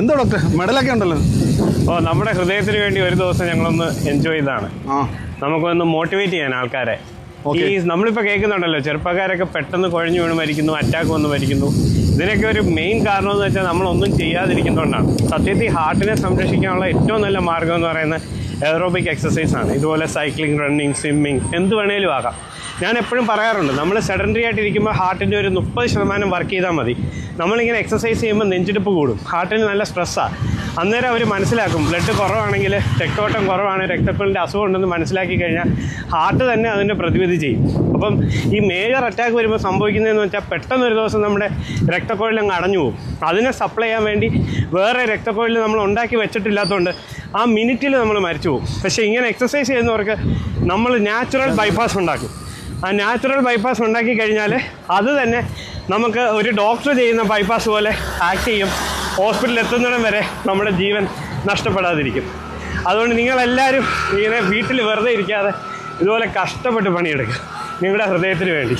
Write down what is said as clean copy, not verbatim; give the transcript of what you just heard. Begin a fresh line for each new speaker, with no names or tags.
എന്താ ഡോക്ടർ മെഡലൊക്കെ ഉണ്ടല്ലോ?
ഓ, നമ്മുടെ ഹൃദയത്തിന് വേണ്ടി ഒരു ദിവസം ഞങ്ങളൊന്ന് എൻജോയ് ചെയ്താണ്. നമുക്കൊന്ന് മോട്ടിവേറ്റ് ചെയ്യാൻ ആൾക്കാരെ. ഈ നമ്മളിപ്പോൾ കേൾക്കുന്നുണ്ടല്ലോ, ചെറുപ്പക്കാരൊക്കെ പെട്ടെന്ന് കുഴഞ്ഞു വീണ് മരിക്കുന്നു, അറ്റാക്ക് വന്ന് മരിക്കുന്നു. ഇതിനൊക്കെ ഒരു മെയിൻ കാരണം എന്ന് വെച്ചാൽ നമ്മളൊന്നും ചെയ്യാതിരിക്കുന്നതുകൊണ്ടാണ്. സത്യത്തിൽ ഹാർട്ടിനെ സംരക്ഷിക്കാനുള്ള ഏറ്റവും നല്ല മാർഗ്ഗം എന്ന് പറയുന്നത് എയറോബിക് എക്സസൈസ് ആണ്. ഇതുപോലെ സൈക്ലിംഗ്, റണ്ണിങ്, സ്വിമ്മിങ്, എന്ത് വേണേലും ആകാം. ഞാൻ എപ്പോഴും പറയാറുണ്ട്, നമ്മൾ സെഡൻറ്ററി ആയിട്ടിരിക്കുമ്പോൾ ഹാർട്ടിൻ്റെ ഒരു 30% വർക്ക് ചെയ്താൽ മതി. നമ്മളിങ്ങനെ എക്സസൈസ് ചെയ്യുമ്പോൾ നെഞ്ചിടിപ്പ് കൂടും, ഹാർട്ടിന് നല്ല സ്ട്രെസ്സാണ്. അന്നേരം അവർ മനസ്സിലാക്കും ബ്ലഡ് കുറവാണെങ്കിൽ, രക്തോട്ടം കുറവാണ്, രക്തക്കുഴലിൻ്റെ അസുഖം ഉണ്ടെന്ന് മനസ്സിലാക്കി കഴിഞ്ഞാൽ ഹാർട്ട് തന്നെ അതിൻ്റെ പ്രതിവിധി ചെയ്യും. അപ്പം ഈ മേജർ അറ്റാക്ക് വരുമ്പോൾ സംഭവിക്കുന്നതെന്ന് വെച്ചാൽ പെട്ടെന്നൊരു ദിവസം നമ്മുടെ രക്തക്കുഴലങ്ങ് അടഞ്ഞു പോകും. അതിനെ സപ്ലൈ ചെയ്യാൻ വേണ്ടി വേറെ രക്തക്കുഴൽ നമ്മൾ ഉണ്ടാക്കി വെച്ചിട്ടില്ലാത്തതുകൊണ്ട് ആ മിനിറ്റിൽ നമ്മൾ മരിച്ചു പോകും. പക്ഷേ ഇങ്ങനെ എക്സസൈസ് ചെയ്യുന്നവർക്ക് നമ്മൾ നാച്ചുറൽ ബൈപ്പാസ് ഉണ്ടാക്കും. ആ നാച്ചുറൽ ബൈപ്പാസ് ഉണ്ടാക്കി കഴിഞ്ഞാൽ അത് തന്നെ നമുക്ക് ഒരു ഡോക്ടർ ചെയ്യുന്ന ബൈപ്പാസ് പോലെ ആക്ട് ചെയ്യും. ഹോസ്പിറ്റലിൽ എത്തുന്നിടം വരെ നമ്മുടെ ജീവൻ നഷ്ടപ്പെടാതിരിക്കും. അതുകൊണ്ട് നിങ്ങളെല്ലാവരും ഇങ്ങനെ വീട്ടിൽ വെറുതെ ഇരിക്കാതെ ഇതുപോലെ കഷ്ടപ്പെട്ട് പണിയെടുക്കുക നിങ്ങളുടെ ഹൃദയത്തിന് വേണ്ടി.